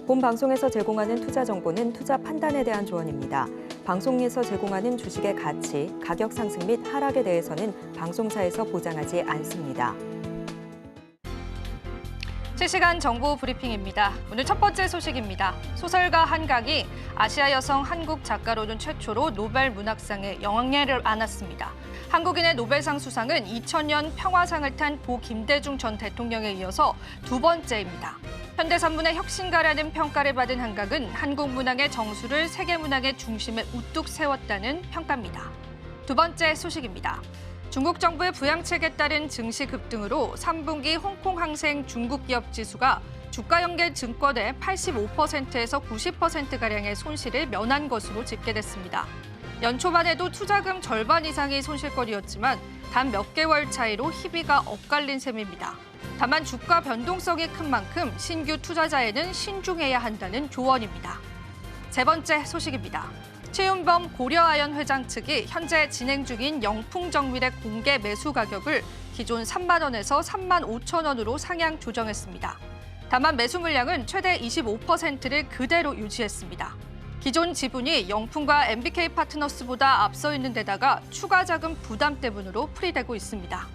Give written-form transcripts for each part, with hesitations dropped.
본 방송에서 제공하는 투자 정보는 투자 판단에 대한 조언입니다. 방송에서 제공하는 주식의 가치, 가격 상승 및 하락에 대해서는 방송사에서 보장하지 않습니다. 실시간 정보 브리핑입니다. 오늘 첫 번째 소식입니다. 소설가 한강이 아시아 여성 한국 작가로는 최초로 노벨 문학상에 영예를 안았습니다. 한국인의 노벨상 수상은 2000년 평화상을 탄 고 김대중 전 대통령에 이어서 두 번째입니다. 현대산문의 혁신가라는 평가를 받은 한강은 한국 문학의 정수를 세계 문학의 중심에 우뚝 세웠다는 평가입니다. 두 번째 소식입니다. 중국 정부의 부양책에 따른 증시 급등으로 3분기 홍콩 항생 중국 기업 지수가 주가 연계 증권의 85%에서 90%가량의 손실을 면한 것으로 집계됐습니다. 연초만 해도 투자금 절반 이상이 손실거리였지만 단 몇 개월 차이로 희비가 엇갈린 셈입니다. 다만 주가 변동성이 큰 만큼 신규 투자자에는 신중해야 한다는 조언입니다. 세 번째 소식입니다. 최윤범 고려아연 회장 측이 현재 진행 중인 영풍정밀의 공개 매수 가격을 기존 3만 원에서 3만 5천 원으로 상향 조정했습니다. 다만 매수 물량은 최대 25%를 그대로 유지했습니다. 기존 지분이 영풍과 MBK 파트너스보다 앞서 있는 데다가 추가 자금 부담 때문으로 풀이되고 있습니다.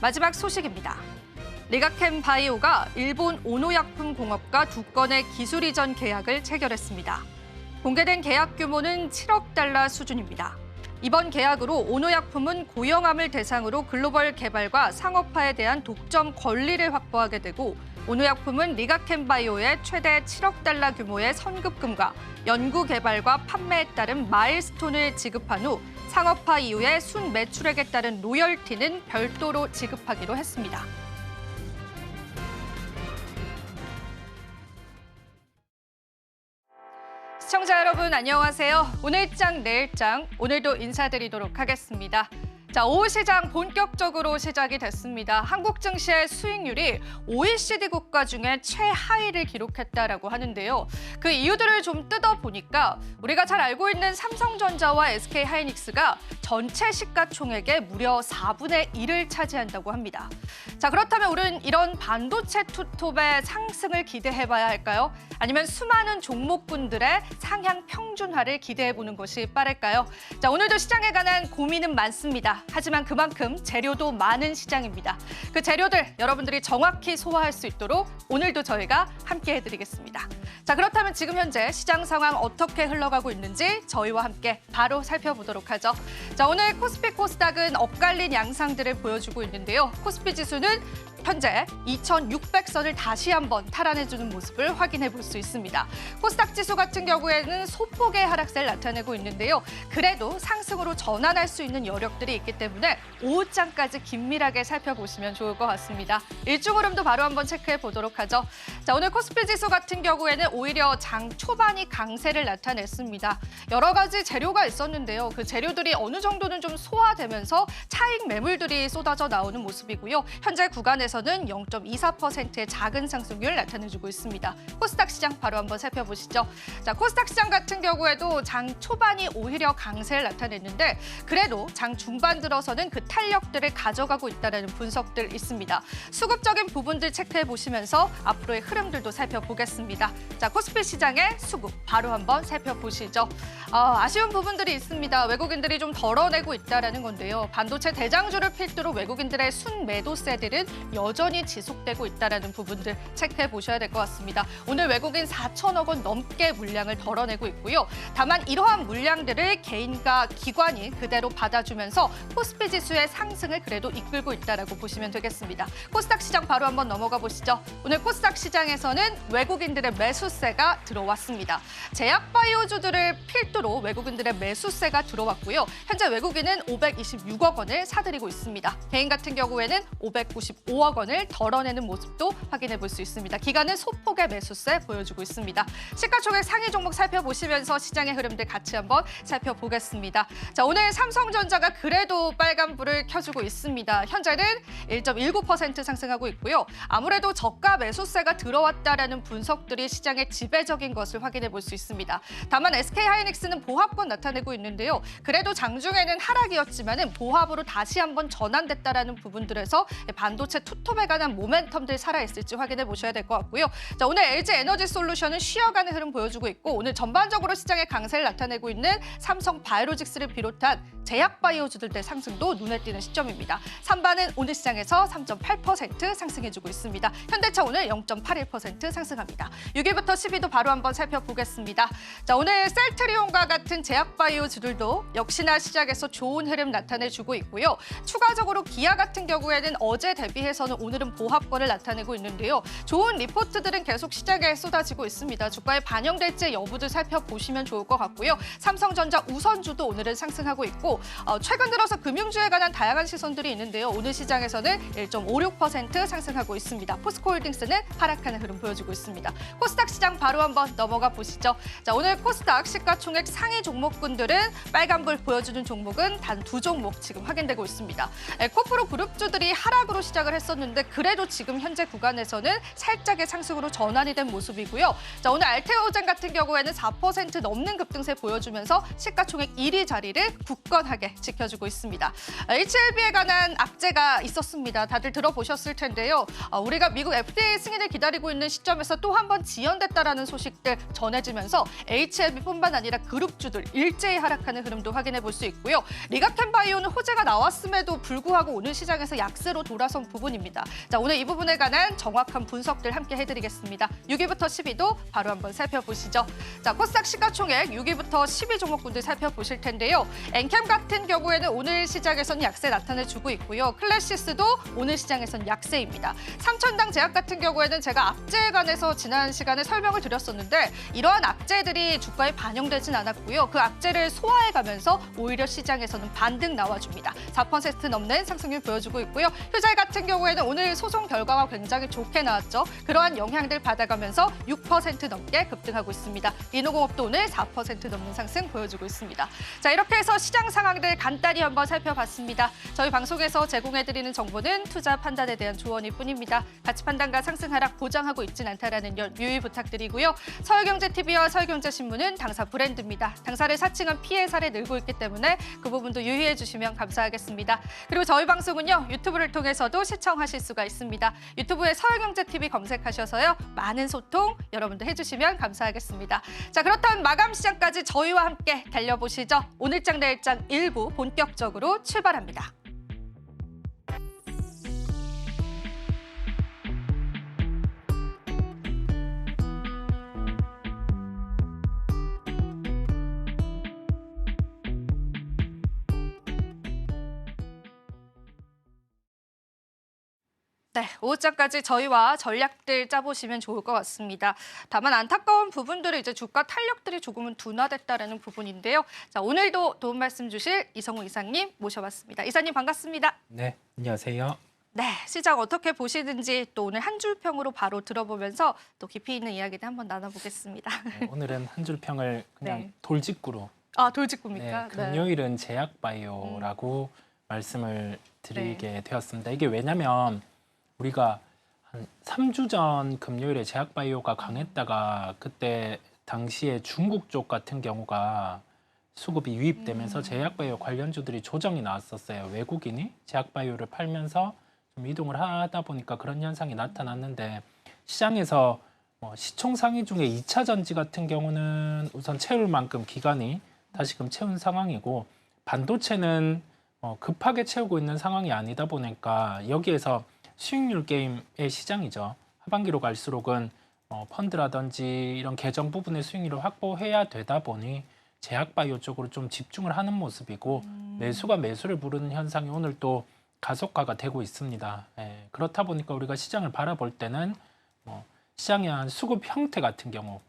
마지막 소식입니다. 리가켐 바이오가 일본 오노약품 공업과 두 건의 기술 이전 계약을 체결했습니다. 공개된 계약 규모는 7억 달러 수준입니다. 이번 계약으로 오노약품은 고영암을 대상으로 글로벌 개발과 상업화에 대한 독점 권리를 확보하게 되고 오노약품은 리가켐 바이오에 최대 7억 달러 규모의 선급금과 연구 개발과 판매에 따른 마일스톤을 지급한 후 상업화 이후에 순 매출액에 따른 로열티는 별도로 지급하기로 했습니다. 시청자 여러분 안녕하세요. 오늘 장 내일 장 오늘도 인사드리도록 하겠습니다. 자, 오후 시장 본격적으로 시작이 됐습니다. 한국 증시의 수익률이 OECD 국가 중에 최하위를 기록했다라고 하는데요. 그 이유들을 좀 뜯어보니까 우리가 잘 알고 있는 삼성전자와 SK하이닉스가 전체 시가총액의 무려 4분의 1을 차지한다고 합니다. 자, 그렇다면 우리는 이런 반도체 투톱의 상승을 기대해봐야 할까요? 아니면 수많은 종목군들의 상향 평준화를 기대해보는 것이 빠를까요? 자, 오늘도 시장에 관한 고민은 많습니다. 하지만 그만큼 재료도 많은 시장입니다. 그 재료들 여러분들이 정확히 소화할 수 있도록 오늘도 저희가 함께 해드리겠습니다. 자, 그렇다면 지금 현재 시장 상황 어떻게 흘러가고 있는지 저희와 함께 바로 살펴보도록 하죠. 자, 오늘 코스피 코스닥은 엇갈린 양상들을 보여주고 있는데요. 코스피 지수는 현재 2,600선을 다시 한번 탈환해주는 모습을 확인해 볼 수 있습니다. 코스닥 지수 같은 경우에는 소폭의 하락세를 나타내고 있는데요. 그래도 상승으로 전환할 수 있는 여력들이 있기 때문에 오후장까지 긴밀하게 살펴보시면 좋을 것 같습니다. 일중 흐름도 바로 한번 체크해 보도록 하죠. 자, 오늘 코스피 지수 같은 경우에는 오히려 장 초반이 강세를 나타냈습니다. 여러 가지 재료가 있었는데요. 그 재료들이 어느 정도는 좀 소화되면서 차익 매물들이 쏟아져 나오는 모습이고요. 현재 구간에서는 0.24%의 작은 상승률을 나타내주고 있습니다. 코스닥 시장 바로 한번 살펴보시죠. 자, 코스닥 시장 같은 경우에도 장 초반이 오히려 강세를 나타냈는데 그래도 장 중반 들어서는 그 탄력들을 가져가고 있다는 분석들 있습니다. 수급적인 부분들 체크해 보시면서 앞으로의 흐름들도 살펴보겠습니다. 자, 코스피 시장의 수급 바로 한번 살펴보시죠. 아쉬운 부분들이 있습니다. 외국인들이 좀 덜어내고 있다는 건데요. 반도체 대장주를 필두로 외국인들의 순매도세들은 여전히 지속되고 있다는 부분들 체크해 보셔야 될 것 같습니다. 오늘 외국인 4천억 원 넘게 물량을 덜어내고 있고요. 다만 이러한 물량들을 개인과 기관이 그대로 받아주면서 코스피 지수의 상승을 그래도 이끌고 있다고 보시면 되겠습니다. 코스닥 시장 바로 한번 넘어가 보시죠. 오늘 코스닥 시장에서는 외국인들의 매수세가 들어왔습니다. 제약바이오주들을 필두로 외국인들의 매수세가 들어왔고요. 현재 외국인은 526억 원을 사들이고 있습니다. 개인 같은 경우에는 595억 원을 덜어내는 모습도 확인해 볼 수 있습니다. 기관은 소폭의 매수세 보여주고 있습니다. 시가총액 상위 종목 살펴보시면서 시장의 흐름들 같이 한번 살펴보겠습니다. 자, 오늘 삼성전자가 그래도 빨간불을 켜주고 있습니다. 현재는 1.19% 상승하고 있고요. 아무래도 저가 매수세가 들어왔다라는 분석들이 시장의 지배적인 것을 확인해 볼 수 있습니다. 다만 SK하이닉스는 보합권 나타내고 있는데요. 그래도 장중에는 하락이었지만 보합으로 다시 한번 전환됐다라는 부분들에서 반도체 투 스톱에 관한 모멘텀들 살아있을지 확인해 보셔야 될 것 같고요. 자, 오늘 LG 에너지 솔루션은 쉬어가는 흐름 보여주고 있고 오늘 전반적으로 시장에 강세를 나타내고 있는 삼성 바이오로직스를 비롯한 제약바이오주들의 상승도 눈에 띄는 시점입니다. 삼바는 오늘 시장에서 3.8% 상승해주고 있습니다. 현대차 오늘 0.81% 상승합니다. 6위부터 10위도 바로 한번 살펴보겠습니다. 자, 오늘 셀트리온과 같은 제약바이오주들도 역시나 시작에서 좋은 흐름 나타내주고 있고요. 추가적으로 기아 같은 경우에는 어제 대비해서는 오늘은 보합권을 나타내고 있는데요. 좋은 리포트들은 계속 시장에 쏟아지고 있습니다. 주가에 반영될지 여부도 살펴보시면 좋을 것 같고요. 삼성전자 우선주도 오늘은 상승하고 있고 최근 들어서 금융주에 관한 다양한 시선들이 있는데요. 오늘 시장에서는 1.56% 상승하고 있습니다. 포스코홀딩스는 하락하는 흐름 보여주고 있습니다. 코스닥 시장 바로 한번 넘어가 보시죠. 자, 오늘 코스닥 시가총액 상위 종목군들은 빨간불 보여주는 종목은 단 2종목 지금 확인되고 있습니다. 에코프로 그룹주들이 하락으로 시작을 했었는데 그래도 지금 현재 구간에서는 살짝의 상승으로 전환이 된 모습이고요. 자, 오늘 알테오젠 같은 경우에는 4% 넘는 급등세 보여주면서 시가총액 1위 자리를 굳건하게 지켜주고 있습니다. HLB에 관한 악재가 있었습니다. 다들 들어보셨을 텐데요. 우리가 미국 FDA 승인을 기다리고 있는 시점에서 또 한 번 지연됐다라는 소식들 전해지면서 HLB뿐만 아니라 그룹주들 일제히 하락하는 흐름도 확인해 볼 수 있고요. 리가켄바이오는 호재가 나왔음에도 불구하고 오늘 시장에서 약세로 돌아선 부분입니다. 자, 오늘 이 부분에 관한 정확한 분석들 함께 해드리겠습니다. 6위부터 10위도 바로 한번 살펴보시죠. 자, 코스닥 시가총액 6위부터 10위 종목군들 살펴보실 텐데요. 엔캠 같은 경우에는 오늘 시장에서는 약세 나타내주고 있고요. 클래시스도 오늘 시장에서는 약세입니다. 삼천당 제약 같은 경우에는 제가 악재에 관해서 지난 시간에 설명을 드렸었는데 이러한 악재들이 주가에 반영되진 않았고요. 그 악재를 소화해가면서 오히려 시장에서는 반등 나와줍니다. 4% 넘는 상승률 보여주고 있고요. 휴잘 같은 경우에는 오늘 소송 결과가 굉장히 좋게 나왔죠. 그러한 영향들 받아가면서 6% 넘게 급등하고 있습니다. 리노공업도 오늘 4% 넘는 상승 보여주고 있습니다. 자, 이렇게 해서 시장 상황들 간단히 한번 살펴봤습니다. 저희 방송에서 제공해드리는 정보는 투자 판단에 대한 조언일 뿐입니다. 가치 판단과 상승 하락 보장하고 있진 않다라는 점 유의 부탁드리고요. 서울경제TV와 서울경제신문은 당사 브랜드입니다. 당사를 사칭한 피해 사례 늘고 있기 때문에 그 부분도 유의해 주시면 감사하겠습니다. 그리고 저희 방송은요. 유튜브를 통해서도 시청하실 수가 있습니다. 유튜브에 서울경제TV 검색하셔서요. 많은 소통 여러분들 해주시면 감사하겠습니다. 자, 그렇다면 마감 시장까지 저희와 함께 달려보시죠. 오늘장 내일장 1부 본격적으로 출발합니다. 네, 오후장까지 저희와 전략들 짜보시면 좋을 것 같습니다. 다만 안타까운 부분들은 이제 주가 탄력들이 조금은 둔화됐다라는 부분인데요. 자, 오늘도 도움 말씀 주실 이성우 이사님 모셔봤습니다. 이사님 반갑습니다. 네, 안녕하세요. 네, 시장 어떻게 보시는지 또 오늘 한 줄 평으로 바로 들어보면서 또 깊이 있는 이야기들 한번 나눠보겠습니다. 네, 오늘은 한 줄 평을 그냥 네. 돌직구로. 아, 돌직구입니까? 네, 금요일은 제약바이오라고 말씀을 드리게 되었습니다. 이게 왜냐면 우리가 한 3주 전 금요일에 제약바이오가 강했다가 그때 당시에 중국 쪽 같은 경우가 수급이 유입되면서 제약바이오 관련주들이 조정이 나왔었어요. 외국인이 제약바이오를 팔면서 좀 이동을 하다 보니까 그런 현상이 나타났는데 시장에서 시총 상위 중에 2차 전지 같은 경우는 우선 채울 만큼 기간이 다시금 채운 상황이고 반도체는 급하게 채우고 있는 상황이 아니다 보니까 여기에서 수익률 게임의 시장이죠. 하반기로 갈수록은 펀드라든지 이런 계정 부분의 수익률을 확보해야 되다 보니 제약바이오 쪽으로 좀 집중을 하는 모습이고 매수가 매수를 부르는 현상이 오늘 또 가속화가 되고 있습니다. 예, 그렇다 보니까 우리가 시장을 바라볼 때는 시장의 한 수급 형태 같은 경우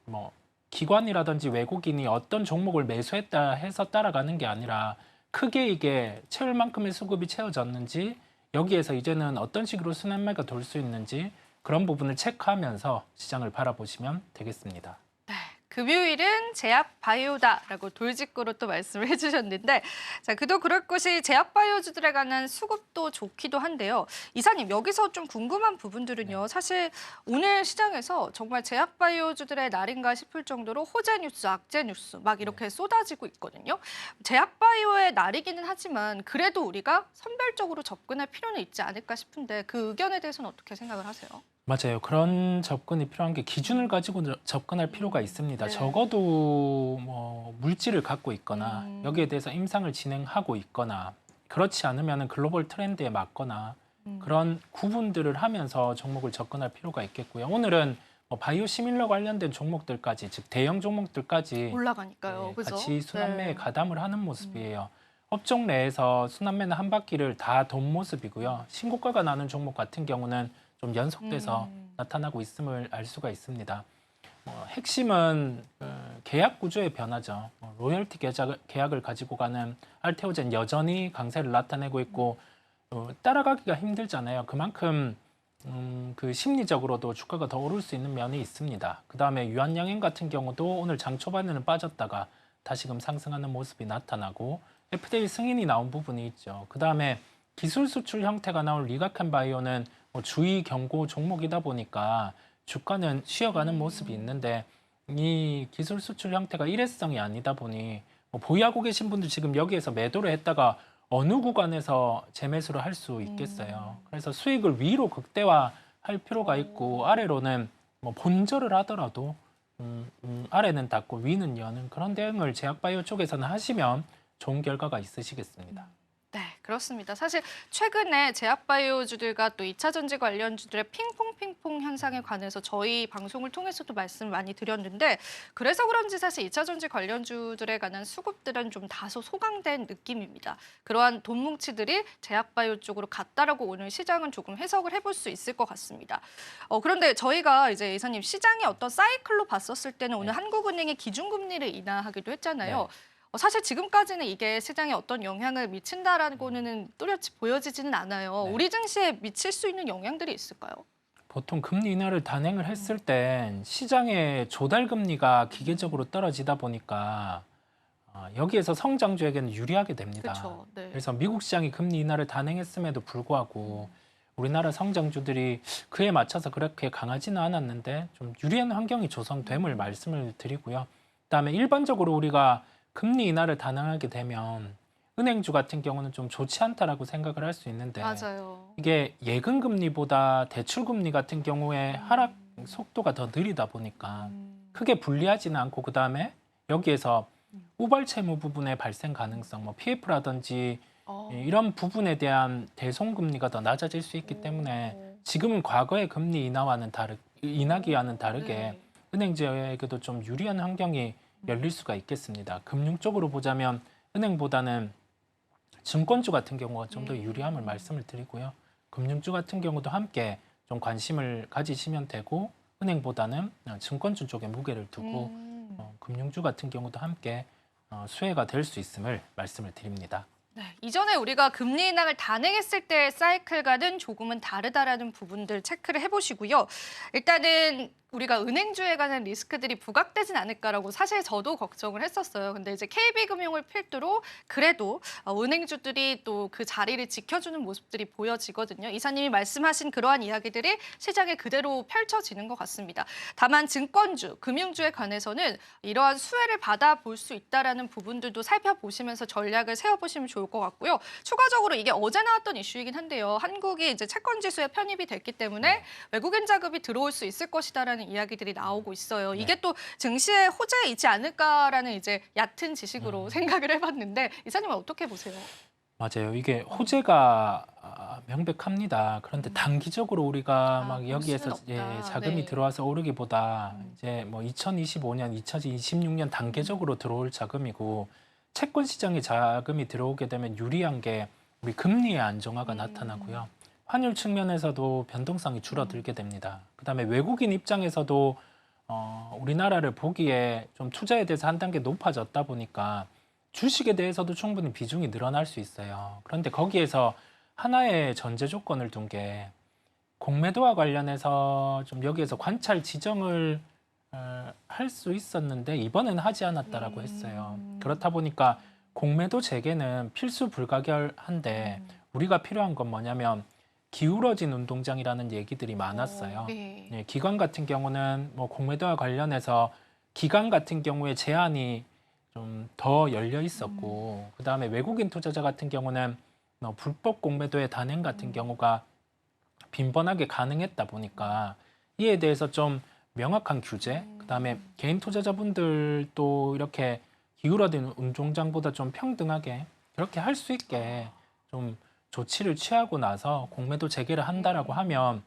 기관이라든지 외국인이 어떤 종목을 매수했다 해서 따라가는 게 아니라 크게 이게 채울 만큼의 수급이 채워졌는지 여기에서 이제는 어떤 식으로 순환매가 돌 수 있는지 그런 부분을 체크하면서 시장을 바라보시면 되겠습니다. 네, 금요일은 제약바이오다라고 돌직구로 또 말씀을 해주셨는데 자, 그도 그럴 것이 제약바이오주들에 관한 수급도 좋기도 한데요. 이사님, 여기서 좀 궁금한 부분들은요. 사실 오늘 시장에서 정말 제약바이오주들의 날인가 싶을 정도로 호재 뉴스, 악재 뉴스 막 이렇게 쏟아지고 있거든요. 제약바이오의 날이기는 하지만 그래도 우리가 선별적으로 접근할 필요는 있지 않을까 싶은데 그 의견에 대해서는 어떻게 생각을 하세요? 맞아요. 그런 접근이 필요한 게 기준을 가지고 접근할 필요가 있습니다. 네. 적어도 뭐 물질을 갖고 있거나 여기에 대해서 임상을 진행하고 있거나 그렇지 않으면 글로벌 트렌드에 맞거나 그런 구분들을 하면서 종목을 접근할 필요가 있겠고요. 오늘은 뭐 바이오 시밀러 관련된 종목들까지, 즉 대형 종목들까지 올라가니까요. 네, 그죠? 같이 순환매에 네. 가담을 하는 모습이에요. 업종 내에서 순환매는 한 바퀴를 다 돈 모습이고요. 신고가가 나는 종목 같은 경우는 좀 연속돼서 나타나고 있음을 알 수가 있습니다. 핵심은 계약 구조의 변화죠. 로열티 계약을 가지고 가는 알테오젠 여전히 강세를 나타내고 있고 따라가기가 힘들잖아요. 그만큼 그 심리적으로도 주가가 더 오를 수 있는 면이 있습니다. 그다음에 유한양행 같은 경우도 오늘 장 초반에는 빠졌다가 다시금 상승하는 모습이 나타나고 FDA 승인이 나온 부분이 있죠. 그다음에 기술 수출 형태가 나온 리가켄바이오는 주의 경고 종목이다 보니까 주가는 쉬어가는 모습이 있는데 이 기술 수출 형태가 일회성이 아니다 보니 보유하고 계신 분들 지금 여기에서 매도를 했다가 어느 구간에서 재매수를 할 수 있겠어요. 그래서 수익을 위로 극대화할 필요가 있고 아래로는 뭐 본절을 하더라도 아래는 닫고 위는 여는 그런 대응을 제약바이오 쪽에서는 하시면 좋은 결과가 있으시겠습니다. 네, 그렇습니다. 사실 최근에 제약바이오주들과 또 2차 전지 관련주들의 핑퐁 현상에 관해서 저희 방송을 통해서도 말씀을 많이 드렸는데 그래서 그런지 사실 2차 전지 관련주들에 관한 수급들은 좀 다소 소강된 느낌입니다. 그러한 돈 뭉치들이 제약바이오 쪽으로 갔다라고 오늘 시장은 조금 해석을 해볼 수 있을 것 같습니다. 그런데 저희가 이제 이사님 시장의 어떤 사이클로 봤었을 때는 오늘 한국은행이 기준금리를 인하하기도 했잖아요. 네. 사실 지금까지는 이게 시장에 어떤 영향을 미친다라고는 뚜렷이 보여지지는 않아요. 네. 우리 증시에 미칠 수 있는 영향들이 있을까요? 보통 금리 인하를 단행을 했을 땐 시장의 조달 금리가 기계적으로 떨어지다 보니까 여기에서 성장주에게는 유리하게 됩니다. 그렇죠. 네. 그래서 미국 시장이 금리 인하를 단행했음에도 불구하고 우리나라 성장주들이 그에 맞춰서 그렇게 강하지는 않았는데 좀 유리한 환경이 조성됨을 말씀을 드리고요. 그다음에 일반적으로 우리가 금리 인하를 단행하게 되면 은행주 같은 경우는 좀 좋지 않다라고 생각을 할 수 있는데 맞아요. 이게 예금 금리보다 대출 금리 같은 경우에 하락 속도가 더 느리다 보니까 크게 불리하지는 않고 그다음에 여기에서 우발 채무 부분의 발생 가능성, 뭐 PF라든지 이런 부분에 대한 대손 금리가 더 낮아질 수 있기 때문에 지금은 과거의 금리 인하기와는 다르게 네. 은행주에게도 좀 유리한 환경이 열릴 수가 있겠습니다. 금융 쪽으로 보자면 은행보다는 증권주 같은 경우가 좀 더 유리함을 말씀을 드리고요. 금융주 같은 경우도 함께 좀 관심을 가지시면 되고 은행보다는 증권주 쪽에 무게를 두고 금융주 같은 경우도 함께 수혜가 될 수 있음을 말씀을 드립니다. 네, 이전에 우리가 금리 인하를 단행했을 때의 사이클과는 조금은 다르다라는 부분들 체크를 해보시고요. 일단은 우리가 은행주에 관한 리스크들이 부각되진 않을까라고 사실 저도 걱정을 했었어요. 근데 이제 KB금융을 필두로 그래도 은행주들이 또 그 자리를 지켜주는 모습들이 보여지거든요. 이사님이 말씀하신 그러한 이야기들이 시장에 그대로 펼쳐지는 것 같습니다. 다만 증권주, 금융주에 관해서는 이러한 수혜를 받아볼 수 있다라는 부분들도 살펴보시면서 전략을 세워보시면 좋을 것 같고요. 추가적으로 이게 어제 나왔던 이슈이긴 한데요. 한국이 이제 채권지수에 편입이 됐기 때문에 외국인 자금이 들어올 수 있을 것이다라는 이야기들이 나오고 있어요. 이게 또 증시의 호재이지 않을까라는 이제 얕은 지식으로 생각을 해봤는데 이사님은 어떻게 보세요? 맞아요. 이게 호재가 명백합니다. 그런데 단기적으로 우리가 막 볼 여기에서 수는 없다. 자금이 네. 들어와서 오르기보다 이제 뭐 2025년, 2026년 단계적으로 들어올 자금이고 채권 시장에 자금이 들어오게 되면 유리한 게 우리 금리의 안정화가 나타나고요. 환율 측면에서도 변동성이 줄어들게 됩니다. 그다음에 외국인 입장에서도 우리나라를 보기에 좀 투자에 대해서 한 단계 높아졌다 보니까 주식에 대해서도 충분히 비중이 늘어날 수 있어요. 그런데 거기에서 하나의 전제 조건을 둔 게 공매도와 관련해서 좀 여기에서 관찰 지정을 할 수 있었는데 이번에는 하지 않았다라고 했어요. 그렇다 보니까 공매도 재개는 필수 불가결한데 우리가 필요한 건 뭐냐면 기울어진 운동장이라는 얘기들이 많았어요. 네. 예, 기관 같은 경우는 뭐 공매도와 관련해서 기관 같은 경우에 제한이 좀 더 열려 있었고 그다음에 외국인 투자자 같은 경우는 불법 공매도의 단행 같은 경우가 빈번하게 가능했다 보니까 이에 대해서 좀 명확한 규제, 그다음에 개인 투자자분들도 이렇게 기울어진 운동장보다 좀 평등하게 그렇게 할 수 있게 좀 조치를 취하고 나서 공매도 재개를 한다라고 하면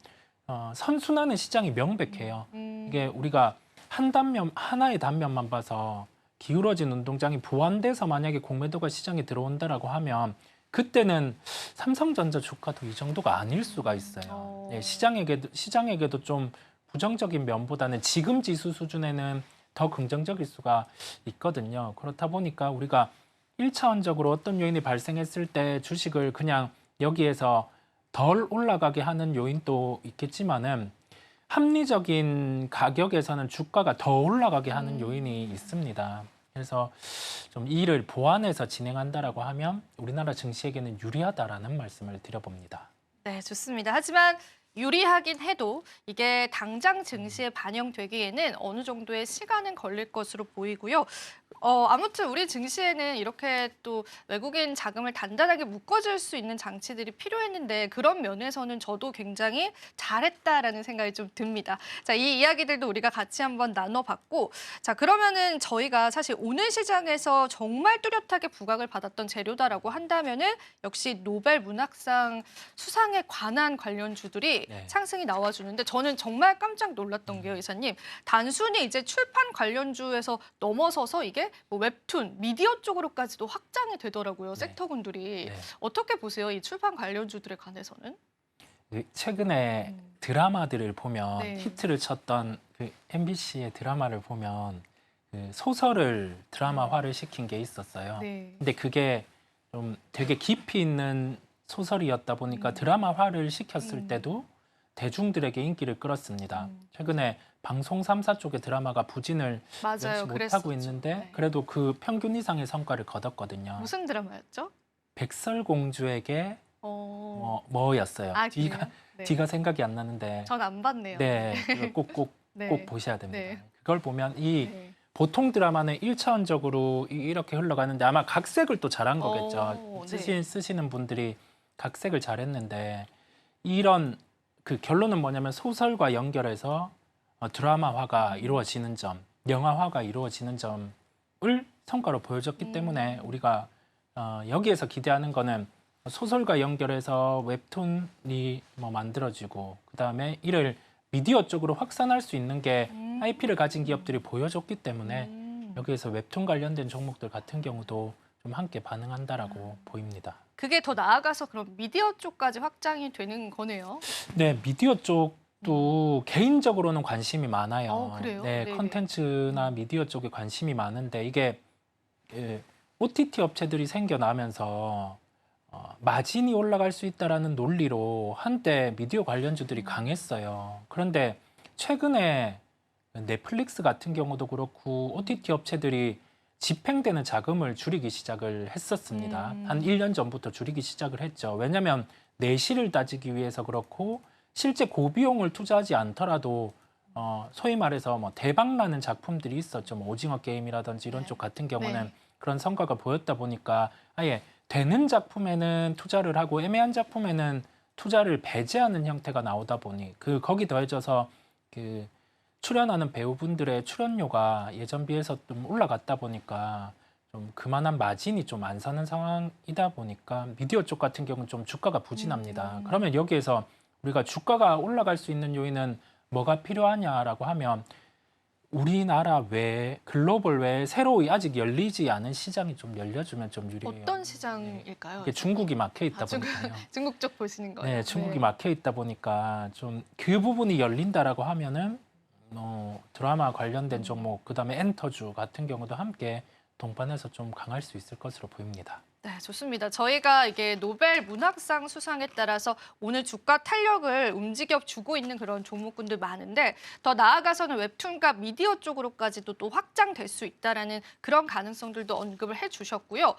선순환의 시장이 명백해요. 이게 우리가 한 단면 하나의 단면만 봐서 기울어진 운동장이 보완돼서 만약에 공매도가 시장에 들어온다라고 하면 그때는 삼성전자 주가도 이 정도가 아닐 수가 있어요. 네, 시장에게도 좀 부정적인 면보다는 지금 지수 수준에는 더 긍정적일 수가 있거든요. 그렇다 보니까 우리가 1차원적으로 어떤 요인이 발생했을 때 주식을 그냥 여기에서 덜 올라가게 하는 요인도 있겠지만은 합리적인 가격에서는 주가가 더 올라가게 하는 요인이 있습니다. 그래서 좀 이 일을 보완해서 진행한다라고 하면 우리나라 증시에게는 유리하다라는 말씀을 드려봅니다. 네, 좋습니다. 하지만 유리하긴 해도 이게 당장 증시에 반영되기에는 어느 정도의 시간은 걸릴 것으로 보이고요. 아무튼 우리 증시에는 이렇게 또 외국인 자금을 단단하게 묶어줄 수 있는 장치들이 필요했는데 그런 면에서는 저도 굉장히 잘했다라는 생각이 좀 듭니다. 자, 이 이야기들도 우리가 같이 한번 나눠봤고, 자, 그러면은 저희가 사실 오늘 시장에서 정말 뚜렷하게 부각을 받았던 재료다라고 한다면은 역시 노벨 문학상 수상에 관한 관련주들이 네. 상승이 나와주는데 저는 정말 깜짝 놀랐던 게요, 이사님. 단순히 이제 출판 관련주에서 넘어서서 이게 뭐 웹툰, 미디어 쪽으로까지도 확장이 되더라고요, 네. 섹터군들이. 네. 어떻게 보세요, 이 출판 관련주들에 관해서는? 최근에 드라마들을 보면 네. 히트를 쳤던 그 MBC의 드라마를 보면 그 소설을 드라마화를 시킨 게 있었어요. 네. 근데 그게 좀 되게 깊이 있는 소설이었다 보니까 드라마화를 시켰을 때도 대중들에게 인기를 끌었습니다. 최근에 방송 3사 쪽의 드라마가 부진을 면치 맞아요, 못하고 그랬었죠. 있는데 네. 그래도 그 평균 이상의 성과를 거뒀거든요. 무슨 드라마였죠? 백설공주에게 뭐였어요. 그래요? 네. 뒤가 생각이 안 나는데 전 안 봤네요. 네, 그걸 꼭 네. 보셔야 됩니다. 네. 그걸 보면 이 네. 보통 드라마는 1차원적으로 이렇게 흘러가는데 아마 각색을 또 잘한 거겠죠. 네. 쓰시는 분들이 각색을 잘했는데 이런 그 결론은 뭐냐면 소설과 연결해서 드라마화가 이루어지는 점, 영화화가 이루어지는 점을 성과로 보여줬기 때문에 우리가 여기에서 기대하는 거는 소설과 연결해서 웹툰이 뭐 만들어지고 그다음에 이를 미디어 쪽으로 확산할 수 있는 게 IP를 가진 기업들이 보여줬기 때문에 여기에서 웹툰 관련된 종목들 같은 경우도 좀 함께 반응한다라고 보입니다. 그게 더 나아가서 그럼 미디어 쪽까지 확장이 되는 거네요. 네, 미디어 쪽도 개인적으로는 관심이 많아요. 그래요? 네, 네네. 컨텐츠나 미디어 쪽에 관심이 많은데 이게 OTT 업체들이 생겨나면서 마진이 올라갈 수 있다라는 논리로 한때 미디어 관련주들이 강했어요. 그런데 최근에 넷플릭스 같은 경우도 그렇고 OTT 업체들이 집행되는 자금을 줄이기 시작을 했었습니다. 한 1년 전부터 줄이기 시작을 했죠. 왜냐하면 내실을 따지기 위해서 그렇고 실제 고비용을 투자하지 않더라도 소위 말해서 뭐 대박나는 작품들이 있었죠. 뭐 오징어 게임이라든지 이런 쪽 같은 경우는 네. 그런 성과가 보였다 보니까 아예 되는 작품에는 투자를 하고 애매한 작품에는 투자를 배제하는 형태가 나오다 보니 거기 더해져서 그 출연하는 배우분들의 출연료가 예전 비해서 좀 올라갔다 보니까 좀 그만한 마진이 좀 안 사는 상황이다 보니까 미디어 쪽 같은 경우는 좀 주가가 부진합니다. 그러면 여기에서 우리가 주가가 올라갈 수 있는 요인은 뭐가 필요하냐라고 하면 우리나라 외 글로벌 외에 새로 아직 열리지 않은 시장이 좀 열려주면 좀 유리해요. 어떤 시장일까요? 이게 중국이 막혀 있다 중국, 보니까요. 중국 쪽 보시는 거예요? 네, 중국이 막혀 있다 보니까 좀 그 부분이 열린다라고 하면은 드라마 관련된 종목, 그다음에 엔터주 같은 경우도 함께 동반해서 좀 강할 수 있을 것으로 보입니다. 네, 좋습니다. 저희가 이게 노벨 문학상 수상에 따라서 오늘 주가 탄력을 움직여 주고 있는 그런 종목군들 많은데 더 나아가서는 웹툰과 미디어 쪽으로까지도 또 확장될 수 있다라는 그런 가능성들도 언급을 해주셨고요.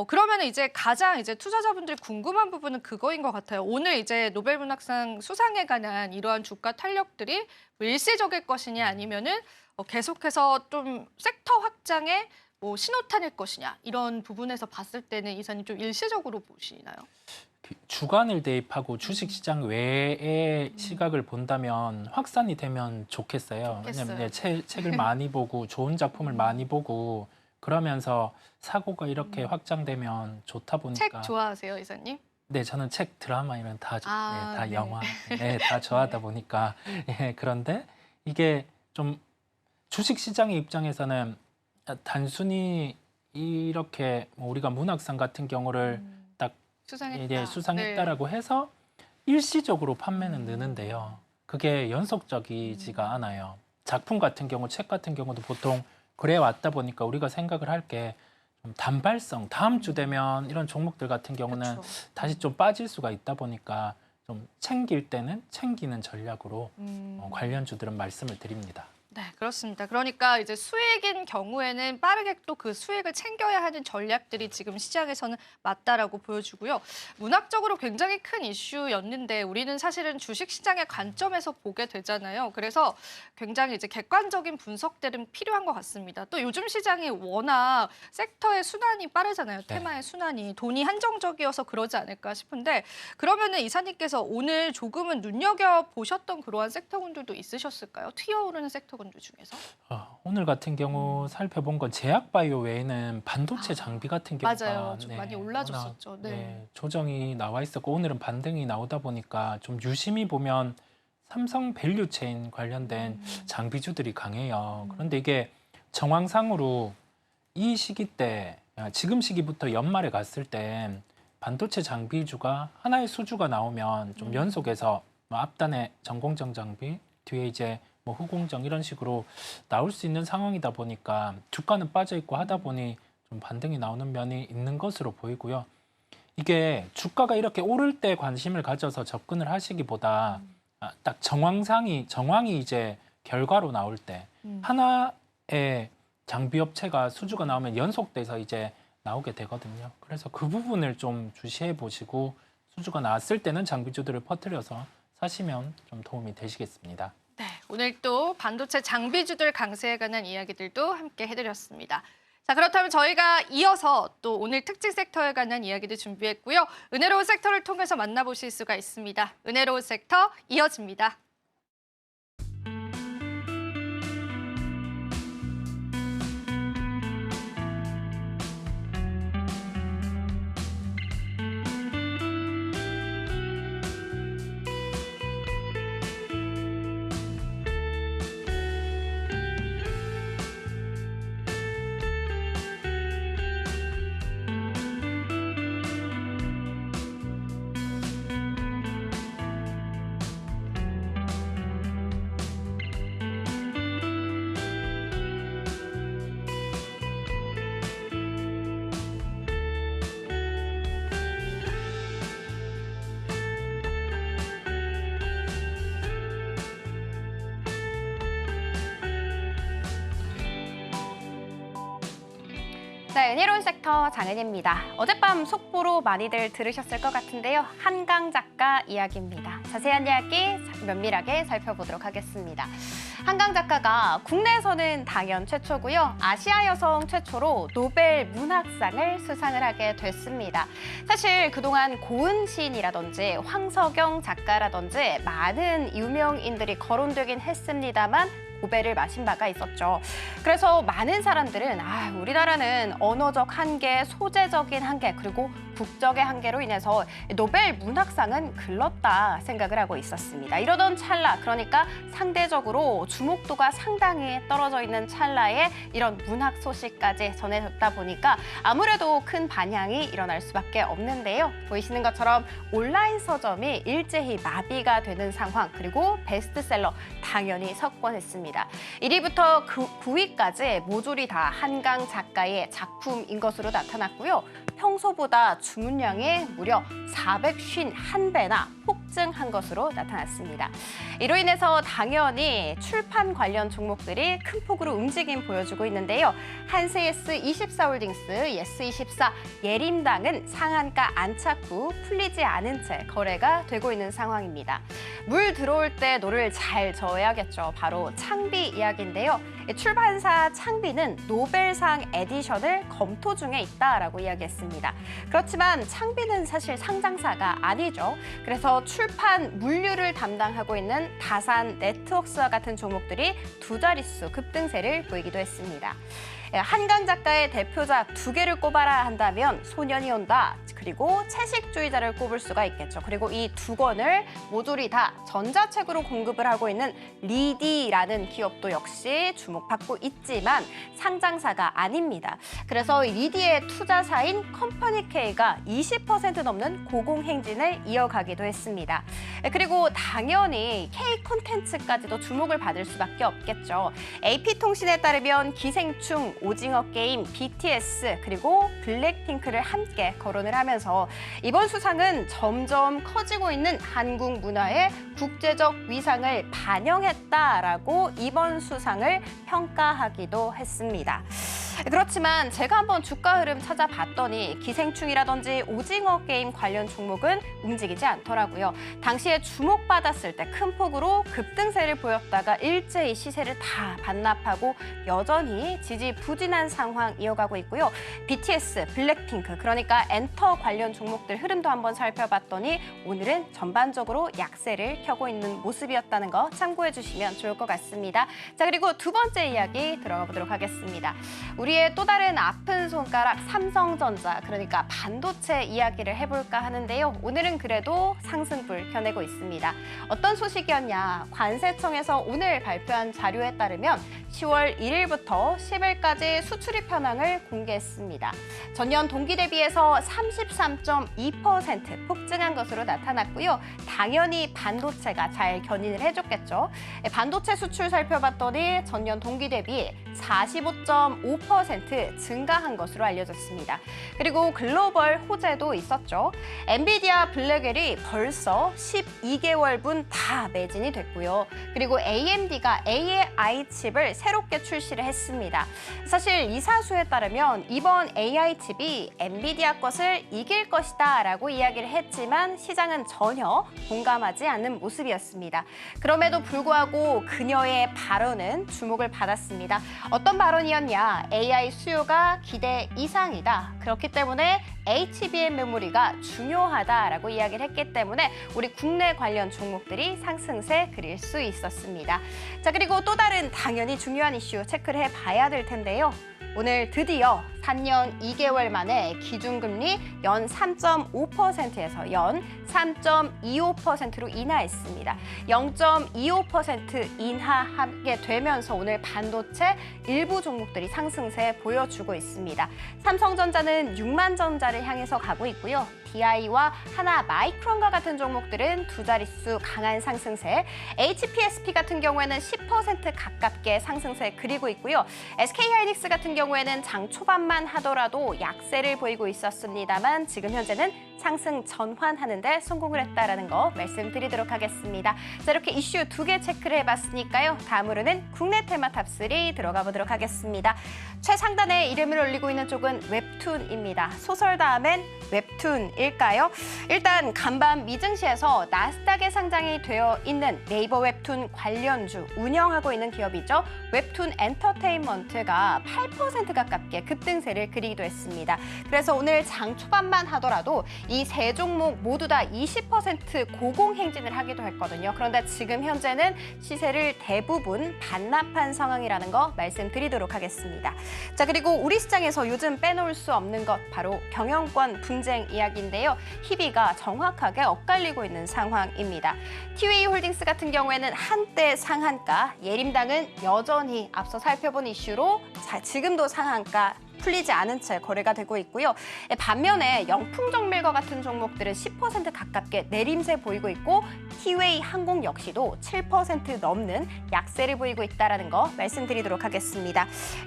그러면 이제 가장 이제 투자자분들이 궁금한 부분은 그거인 것 같아요. 오늘 이제 노벨 문학상 수상에 관한 이러한 주가 탄력들이 일시적일 것이냐 아니면은 계속해서 좀 섹터 확장에 뭐 신호탄일 것이냐 이런 부분에서 봤을 때는 이사님 좀 일시적으로 보시나요? 주관을 대입하고 주식시장 외의 시각을 본다면 확산이 되면 좋겠어요. 왜냐하면 네, 책을 많이 보고 좋은 작품을 많이 보고 그러면서 사고가 이렇게 확장되면 좋다 보니까. 책 좋아하세요, 이사님? 네, 저는 책, 드라마 이런 다, 네, 다 네. 영화, 네, 다 좋아하다 보니까. 예, 그런데 이게 좀 주식시장의 입장에서는 단순히 이렇게 뭐 우리가 문학상 같은 경우를 딱 수상했다. 수상했다라고 해서 일시적으로 판매는 느는데요. 그게 연속적이지가 않아요. 작품 같은 경우, 책 같은 경우도 보통 그래 왔다 보니까 우리가 생각을 할 게 좀 단발성, 다음 주 되면 이런 종목들 같은 경우는 그쵸. 다시 좀 빠질 수가 있다 보니까 좀 챙길 때는 챙기는 전략으로 관련주들은 말씀을 드립니다. 네, 그렇습니다. 그러니까 이제 수익인 경우에는 빠르게 또 그 수익을 챙겨야 하는 전략들이 지금 시장에서는 맞다라고 보여주고요. 문학적으로 굉장히 큰 이슈였는데 우리는 사실은 주식시장의 관점에서 보게 되잖아요. 그래서 굉장히 이제 객관적인 분석들은 필요한 것 같습니다. 또 요즘 시장이 워낙 섹터의 순환이 빠르잖아요. 테마의 순환이. 돈이 한정적이어서 그러지 않을까 싶은데 그러면은 이사님께서 오늘 조금은 눈여겨보셨던 그러한 섹터군들도 있으셨을까요? 튀어오르는 섹터군들 중에서? 오늘 같은 경우 살펴본 건 제약바이오 외에는 반도체 장비 같은 경우가 맞아요. 좀 많이 올라줬었죠. 워낙, 네. 조정이 나와 있었고 오늘은 반등이 나오다 보니까 좀 유심히 보면 삼성 밸류체인 관련된 장비주들이 강해요. 그런데 이게 정황상으로 이 시기 때 지금 시기부터 연말에 갔을 때 반도체 장비주가 하나의 수주가 나오면 좀 연속해서 뭐 앞단에 전공정 장비, 뒤에 이제 뭐 후공정 이런 식으로 나올 수 있는 상황이다 보니까 주가는 빠져 있고 하다 보니 좀 반등이 나오는 면이 있는 것으로 보이고요. 이게 주가가 이렇게 오를 때 관심을 가져서 접근을 하시기보다 딱 정황이 이제 결과로 나올 때 하나의 장비 업체가 수주가 나오면 연속돼서 이제 나오게 되거든요. 그래서 그 부분을 좀 주시해 보시고 수주가 나왔을 때는 장비주들을 퍼뜨려서 사시면 좀 도움이 되시겠습니다. 네, 오늘 또 반도체 장비주들 강세에 관한 이야기들도 함께 해드렸습니다. 자, 그렇다면 저희가 이어서 또 오늘 특징 섹터에 관한 이야기도 준비했고요. 은혜로운 섹터를 통해서 만나보실 수가 있습니다. 은혜로운 섹터 이어집니다. 네, 은혜로운 섹터 장은희입니다. 어젯밤 속보로 많이들 들으셨을 것 같은데요. 한강 작가 이야기입니다. 자세한 이야기 면밀하게 살펴보도록 하겠습니다. 한강 작가가 국내에서는 당연 최초고요. 아시아 여성 최초로 노벨 문학상을 수상을 하게 됐습니다. 사실 그동안 고은 시인이라든지 황석영 작가라든지 많은 유명인들이 거론되긴 했습니다만 고배를 마신 바가 있었죠. 그래서 많은 사람들은 우리나라는 언어적 한계, 소재적인 한계, 그리고 국적의 한계로 인해서 노벨 문학상은 글렀다 생각을 하고 있었습니다. 이러던 찰나, 그러니까 상대적으로 주목도가 상당히 떨어져 있는 찰나에 이런 문학 소식까지 전해졌다 보니까 아무래도 큰 반향이 일어날 수밖에 없는데요. 보이시는 것처럼 온라인 서점이 일제히 마비가 되는 상황, 그리고 베스트셀러 당연히 석권했습니다. 1위부터 9위까지 모조리 다 한강 작가의 작품인 것으로 나타났고요. 평소보다 주문량이 무려 451배나 폭증한 것으로 나타났습니다. 이로 인해서 당연히 출판 관련 종목들이 큰 폭으로 움직임 보여주고 있는데요. 한스예스24홀딩스, 예스24, 예림당은 상한가 안착 후 풀리지 않은 채 거래가 되고 있는 상황입니다. 물 들어올 때 노를 잘 저어야겠죠. 바로 창비 이야기인데요. 출판사 창비는 노벨상 에디션을 검토 중에 있다라고 이야기했습니다. 그렇지만 창비는 사실 상장사가 아니죠. 그래서 출판 물류를 담당하고 있는 다산 네트워크스와 같은 종목들이 두 자릿수 급등세를 보이기도 했습니다. 한강 작가의 대표작 두 개를 꼽아라 한다면 소년이 온다, 그리고 채식주의자를 꼽을 수가 있겠죠. 그리고 이 두 권을 모조리 다 전자책으로 공급을 하고 있는 리디라는 기업도 역시 주목받고 있지만 상장사가 아닙니다. 그래서 리디의 투자사인 컴퍼니K가 20% 넘는 고공행진을 이어가기도 했습니다. 그리고 당연히 K콘텐츠까지도 주목을 받을 수밖에 없겠죠. AP통신에 따르면 기생충, 오징어 게임, BTS 그리고 블랙핑크를 함께 거론을 하면서 이번 수상은 점점 커지고 있는 한국 문화의 국제적 위상을 반영했다라고 이번 수상을 평가하기도 했습니다. 그렇지만 제가 한번 주가 흐름 찾아봤더니 기생충이라든지 오징어 게임 관련 종목은 움직이지 않더라고요. 당시에 주목받았을 때 큰 폭으로 급등세를 보였다가 일제히 시세를 다 반납하고 여전히 지지부진한 상황 이어가고 있고요. BTS, 블랙핑크, 그러니까 엔터 관련 종목들 흐름도 한번 살펴봤더니 오늘은 전반적으로 약세를 켜고 있는 모습이었다는 거 참고해 주시면 좋을 것 같습니다. 자, 그리고 두 번째 이야기 들어가 보도록 하겠습니다. 우리의 또 다른 아픈 손가락 삼성전자, 그러니까 반도체 이야기를 해볼까 하는데요. 오늘은 그래도 상승불 켜내고 있습니다. 어떤 소식이었냐? 관세청에서 오늘 발표한 자료에 따르면 10월 1일부터 10일까지 수출입 현황을 공개했습니다. 전년 동기 대비해서 33.2% 폭증한 것으로 나타났고요. 당연히 반도체가 잘 견인을 해줬겠죠. 반도체 수출 살펴봤더니 전년 동기 대비 45.5% 증가한 것으로 알려졌습니다. 그리고 글로벌 호재도 있었죠. 엔비디아 블랙웰이 벌써 12개월분 다 매진이 됐고요. 그리고 AMD가 AI 칩을 새롭게 출시를 했습니다. 사실 이사수에 따르면 이번 AI 칩이 엔비디아 것을 이길 것이다 라고 이야기를 했지만 시장은 전혀 공감하지 않는 모습이었습니다. 그럼에도 불구하고 그녀의 발언은 주목을 받았습니다. 어떤 발언이었냐? AI 수요가 기대 이상이다. 그렇기 때문에 HBM 메모리가 중요하다라고 이야기를 했기 때문에 우리 국내 관련 종목들이 상승세 그릴 수 있었습니다. 자, 그리고 또 다른 당연히 중요한 이슈 체크를 해봐야 될 텐데요. 오늘 드디어 3년 2개월 만에 기준금리 연 3.5%에서 연 3.25%로 인하했습니다. 0.25% 인하하게 되면서 오늘 반도체 일부 종목들이 상승세 보여주고 있습니다. 삼성전자는 6만 전자를 향해서 가고 있고요. DI와 하나 마이크론과 같은 종목들은 두 자릿수 강한 상승세, HPSP 같은 경우에는 10% 가깝게 상승세 그리고 있고요. SK하이닉스 같은 경우에는 장 초반만 하더라도 약세를 보이고 있었습니다만 지금 현재는 상승 전환하는 데 성공을 했다라는 거 말씀드리도록 하겠습니다. 자, 이렇게 이슈 두 개 체크를 해봤으니까요. 다음으로는 국내 테마 탑3 들어가 보도록 하겠습니다. 최상단에 이름을 올리고 있는 쪽은 웹툰입니다. 소설 다음엔 웹툰일까요? 일단 간밤 미증시에서 나스닥에 상장이 되어 있는 네이버 웹툰 관련주 운영하고 있는 기업이죠. 웹툰 엔터테인먼트가 8% 가깝게 급등세를 그리기도 했습니다. 그래서 오늘 장 초반만 하더라도 이 세 종목 모두 다 20% 고공행진을 하기도 했거든요. 그런데 지금 현재는 시세를 대부분 반납한 상황이라는 거 말씀드리도록 하겠습니다. 자, 그리고 우리 시장에서 요즘 빼놓을 수 없는 것 바로 경영권 분쟁 이야기인데요. 희비가 정확하게 엇갈리고 있는 상황입니다. 티웨이홀딩스 같은 경우에는 한때 상한가, 예림당은 여전히 앞서 살펴본 이슈로 지금도 상한가 풀리지 않은 채 거래가 되고 있고요. 반면에 영풍정밀과 같은 종목들은 10% 가깝게 내림세 보이고 있고 티웨이 항공 역시도 7% 넘는 약세를 보이고 있다는 거 말씀드리도록 하겠습니다.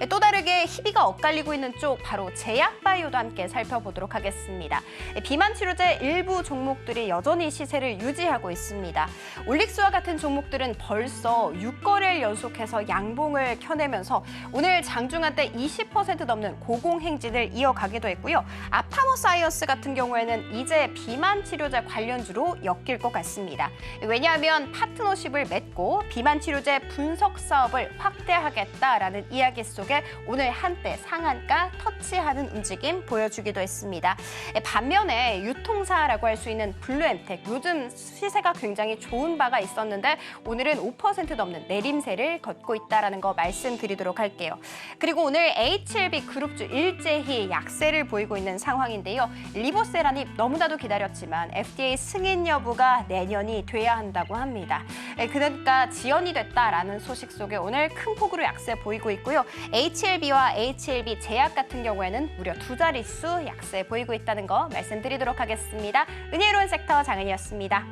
또 다르게 희비가 엇갈리고 있는 쪽 바로 제약바이오도 함께 살펴보도록 하겠습니다. 비만 치료제 일부 종목들이 여전히 시세를 유지하고 있습니다. 올릭스와 같은 종목들은 벌써 6거래일 연속해서 양봉을 켜내면서 오늘 장중한 때 20% 넘는 고공행진을 이어가기도 했고요. 아파모사이언스 같은 경우에는 이제 비만 치료제 관련주로 엮일 것 같습니다. 왜냐하면 파트너십을 맺고 비만 치료제 분석 사업을 확대하겠다라는 이야기 속에 오늘 한때 상한가 터치하는 움직임 보여주기도 했습니다. 반면에 유통사라고 할 수 있는 블루엠텍 요즘 시세가 굉장히 좋은 바가 있었는데 오늘은 5% 넘는 내림세를 걷고 있다는 거 말씀드리도록 할게요. 그리고 오늘 HLB 그룹주 일제히 약세를 보이고 있는 상황인데요. 리보세라니 너무나도 기다렸지만 FDA 승인 여부가 내년이 돼야 한다고 합니다. 그러니까 지연이 됐다라는 소식 속에 오늘 큰 폭으로 약세 보이고 있고요. HLB와 HLB 제약 같은 경우에는 무려 2자릿수 약세 보이고 있다는 거 말씀드리도록 하겠습니다. 은혜로운 섹터 장은이었습니다.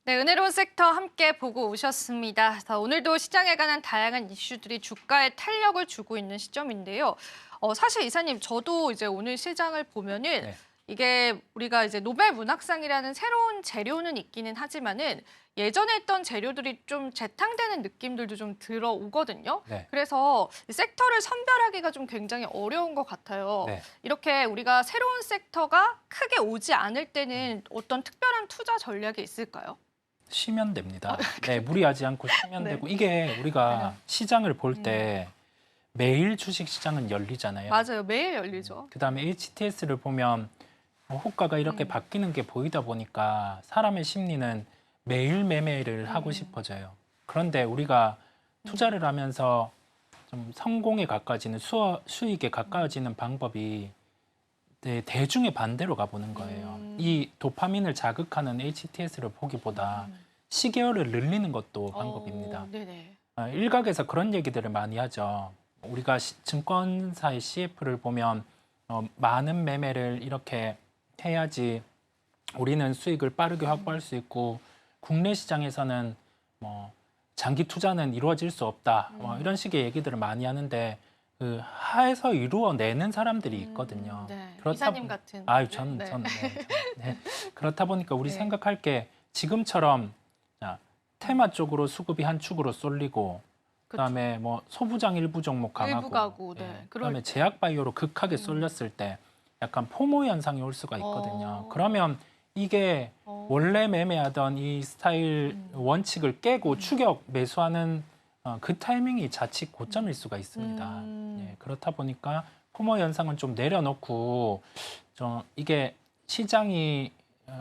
네, 은혜로운 섹터 함께 보고 오셨습니다. 자, 오늘도 시장에 관한 다양한 이슈들이 주가에 탄력을 주고 있는 시점인데요. 사실 이사님, 저도 이제 오늘 시장을 보면은 네. 이게 우리가 이제 노벨 문학상이라는 새로운 재료는 있기는 하지만은 예전에 했던 재료들이 좀 재탕되는 느낌들도 좀 들어오거든요. 네. 그래서 섹터를 선별하기가 좀 굉장히 어려운 것 같아요. 네. 이렇게 우리가 새로운 섹터가 크게 오지 않을 때는 어떤 특별한 투자 전략이 있을까요? 쉬면 됩니다. 네, 무리하지 않고 쉬면 네. 되고 이게 우리가 시장을 볼 때 매일 주식 시장은 열리잖아요. 맞아요. 매일 열리죠. 그다음에 HTS를 보면 호가가 이렇게 바뀌는 게 보이다 보니까 사람의 심리는 매일 매매를 하고 싶어져요. 그런데 우리가 투자를 하면서 좀 성공에 가까워지는 수익에 가까워지는 방법이 대중의 반대로 가보는 거예요. 이 도파민을 자극하는 HTS를 보기보다 시계열을 늘리는 것도 방법입니다. 네네. 일각에서 그런 얘기들을 많이 하죠. 우리가 증권사의 CF를 보면 많은 매매를 이렇게 해야지 우리는 수익을 빠르게 확보할 수 있고 국내 시장에서는 뭐 장기 투자는 이루어질 수 없다. 이런 식의 얘기들을 많이 하는데 그 하에서 이루어내는 사람들이 있거든요. 네. 그렇다 이사님 같은. 저는 네. 네. 그렇다 보니까 우리 네. 생각할 게 지금처럼 테마 쪽으로 수급이 한 축으로 쏠리고 그다음에 뭐 소부장 일부 종목 강하고 일부 가고, 네. 그다음에 제약 바이오로 극하게 쏠렸을 때 약간 포모 현상이 올 수가 있거든요. 그러면 이게 원래 매매하던 이 스타일 원칙을 깨고 추격 매수하는 그 타이밍이 자칫 고점일 수가 있습니다. 예, 그렇다 보니까 포모 현상은 좀 내려놓고 이게 시장이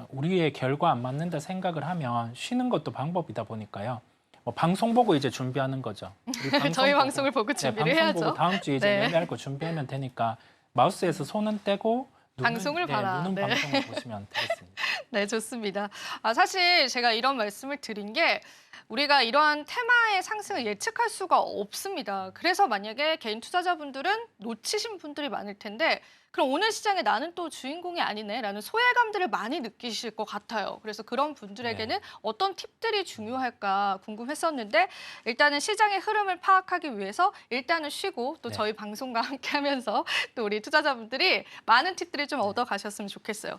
우리의 결과 안 맞는다 생각을 하면 쉬는 것도 방법이다 보니까요. 뭐 방송 보고 이제 준비하는 거죠. 우리 저희 방송을 보고 준비를 방송 해야죠. 보고 다음 주에 이제 네. 매매할 거 준비하면 되니까 마우스에서 손은 떼고 방송을 봐라. 눈은 네. 방송을 보시면 되겠습니다. 네, 좋습니다. 사실 제가 이런 말씀을 드린 게 우리가 이러한 테마의 상승을 예측할 수가 없습니다. 그래서 만약에 개인 투자자분들은 놓치신 분들이 많을 텐데 그럼 오늘 시장에 나는 또 주인공이 아니네라는 소외감들을 많이 느끼실 것 같아요. 그래서 그런 분들에게는 어떤 팁들이 중요할까 궁금했었는데 일단은 시장의 흐름을 파악하기 위해서 일단은 쉬고 또 저희 방송과 함께하면서 또 우리 투자자분들이 많은 팁들을 좀 얻어가셨으면 좋겠어요.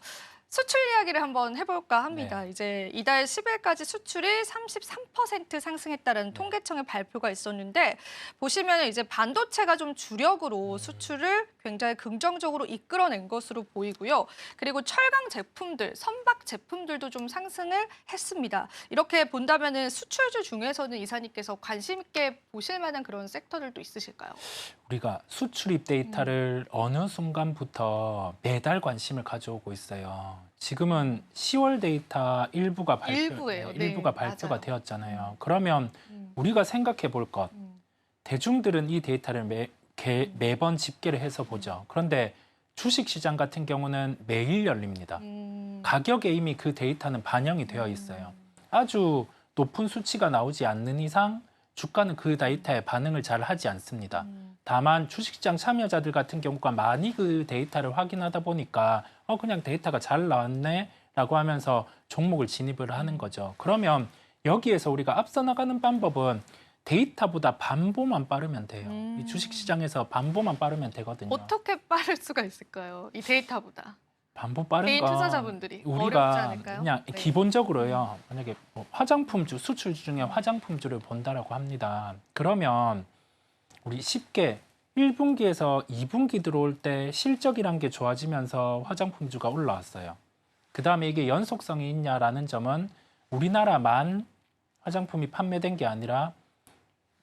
수출 이야기를 한번 해볼까 합니다. 이제 이달 10일까지 수출이 33% 상승했다는 통계청의 발표가 있었는데 보시면 이제 반도체가 좀 주력으로 수출을 굉장히 긍정적으로 이끌어낸 것으로 보이고요. 그리고 철강 제품들, 선박 제품들도 좀 상승을 했습니다. 이렇게 본다면은 수출주 중에서는 이사님께서 관심 있게 보실 만한 그런 섹터들도 있으실까요? 우리가 수출입 데이터를 어느 순간부터 매달 관심을 가져오고 있어요. 지금은 10월 데이터 일부가 일부예요. 네, 일부가 발표가 맞아요. 되었잖아요. 그러면 우리가 생각해 볼 것, 대중들은 이 데이터를 매번 집계를 해서 보죠. 그런데 주식시장 같은 경우는 매일 열립니다. 가격에 이미 그 데이터는 반영이 되어 있어요. 아주 높은 수치가 나오지 않는 이상 주가는 그 데이터에 반응을 잘 하지 않습니다. 다만 주식시장 참여자들 같은 경우가 많이 그 데이터를 확인하다 보니까 그냥 데이터가 잘 나왔네 라고 하면서 종목을 진입을 하는 거죠. 그러면 여기에서 우리가 앞서 나가는 방법은 데이터보다 반보만 빠르면 돼요. 이 주식시장에서 반보만 빠르면 되거든요. 어떻게 빠를 수가 있을까요? 이 데이터보다. 반보 빠른 개인 건 투자자분들이 어렵지 우리가 않을까요? 그냥 네. 기본적으로요. 만약에 뭐 화장품주, 수출주 중에 화장품주를 본다라고 합니다. 그러면 우리 쉽게 1분기에서 2분기 들어올 때 실적이란 게 좋아지면서 화장품주가 올라왔어요. 그다음에 이게 연속성이 있냐라는 점은 우리나라만 화장품이 판매된 게 아니라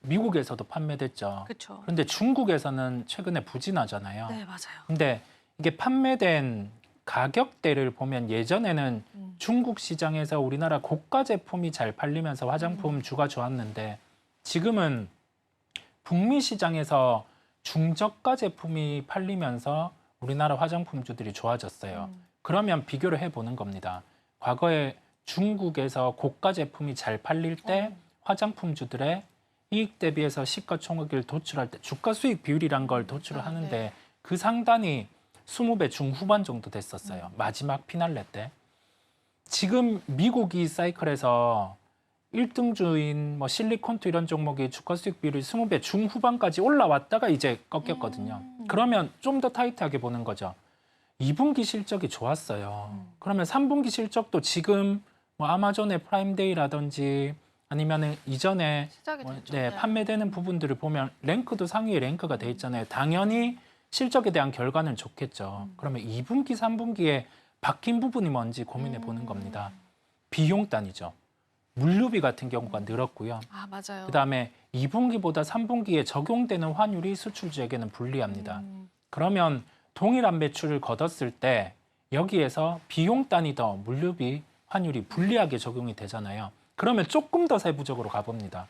미국에서도 판매됐죠. 그렇죠. 그런데 중국에서는 최근에 부진하잖아요. 네, 맞아요. 근데 이게 판매된 가격대를 보면 예전에는 중국 시장에서 우리나라 고가 제품이 잘 팔리면서 화장품 주가 좋았는데 지금은 북미 시장에서 중저가 제품이 팔리면서 우리나라 화장품주들이 좋아졌어요. 그러면 비교를 해보는 겁니다. 과거에 중국에서 고가 제품이 잘 팔릴 때 화장품주들의 이익 대비해서 시가총액을 도출할 때 주가 수익 비율이란 걸 도출을 하는데 네. 그 상단이 20배 중후반 정도 됐었어요. 마지막 피날레 때. 지금 미국이 사이클에서 1등주인 뭐 실리콘투 이런 종목이 주가 수익 비율이 20배 중후반까지 올라왔다가 이제 꺾였거든요. 그러면 좀 더 타이트하게 보는 거죠. 2분기 실적이 좋았어요. 그러면 3분기 실적도 지금 뭐 아마존의 프라임데이라든지 아니면은 이전에 시작이 됐죠. 네, 판매되는 부분들을 보면 랭크도 상위에 랭크가 돼 있잖아요. 당연히 실적에 대한 결과는 좋겠죠. 그러면 2분기, 3분기에 박힌 부분이 뭔지 고민해 보는 겁니다. 비용 단위죠. 물류비 같은 경우가 늘었고요. 아, 맞아요. 그다음에 2분기보다 3분기에 적용되는 환율이 수출주에게는 불리합니다. 그러면 동일한 매출을 거뒀을 때 여기에서 비용 단위 더 물류비 환율이 불리하게 적용이 되잖아요. 그러면 조금 더 세부적으로 가봅니다.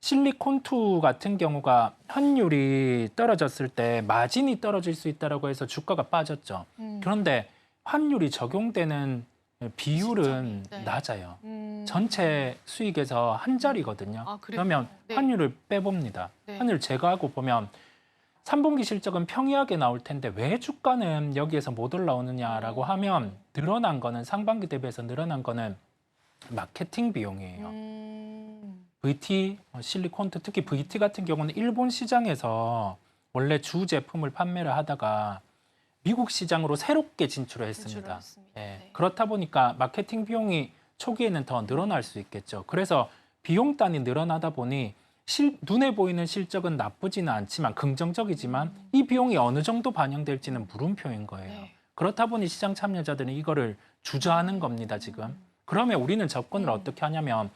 실리콘투 같은 경우가 환율이 떨어졌을 때 마진이 떨어질 수 있다고 해서 주가가 빠졌죠. 그런데 환율이 적용되는 비율은 시점이, 네. 낮아요. 전체 수익에서 한 자리거든요. 아, 그래요? 그러면 네. 환율을 빼봅니다. 네. 환율 제거하고 보면 3분기 실적은 평이하게 나올 텐데 왜 주가는 여기에서 못 올라오느냐라고 하면 늘어난 거는 상반기 대비해서 늘어난 거는 마케팅 비용이에요. VT, 실리콘트, 특히 VT 같은 경우는 일본 시장에서 원래 주 제품을 판매를 하다가 미국 시장으로 새롭게 진출을 했습니다. 했습니다. 예, 네. 그렇다 보니까 마케팅 비용이 초기에는 더 늘어날 수 있겠죠. 그래서 비용 단위 늘어나다 보니 눈에 보이는 실적은 나쁘지는 않지만 긍정적이지만 이 비용이 어느 정도 반영될지는 물음표인 거예요. 네. 그렇다 보니 시장 참여자들은 이거를 주저하는 겁니다, 지금. 그러면 우리는 접근을 어떻게 하냐면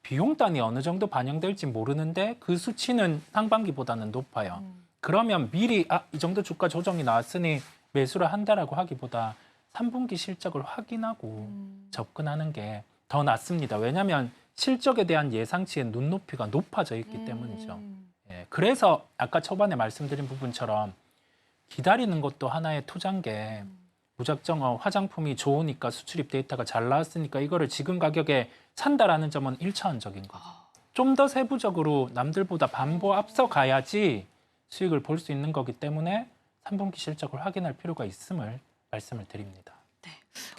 비용 단위 어느 정도 반영될지 모르는데 그 수치는 상반기보다는 높아요. 그러면 미리 이 정도 주가 조정이 나왔으니 매수를 한다라고 하기보다 3분기 실적을 확인하고 접근하는 게 더 낫습니다. 왜냐하면 실적에 대한 예상치의 눈높이가 높아져 있기 때문이죠. 예, 그래서 아까 초반에 말씀드린 부분처럼 기다리는 것도 하나의 투자인 게 무작정 화장품이 좋으니까 수출입 데이터가 잘 나왔으니까 이거를 지금 가격에 산다라는 점은 1차원적인 거죠. 좀 더 세부적으로 남들보다 반보 앞서 가야지 수익을 볼 수 있는 거기 때문에 3분기 실적을 확인할 필요가 있음을 말씀을 드립니다. 네.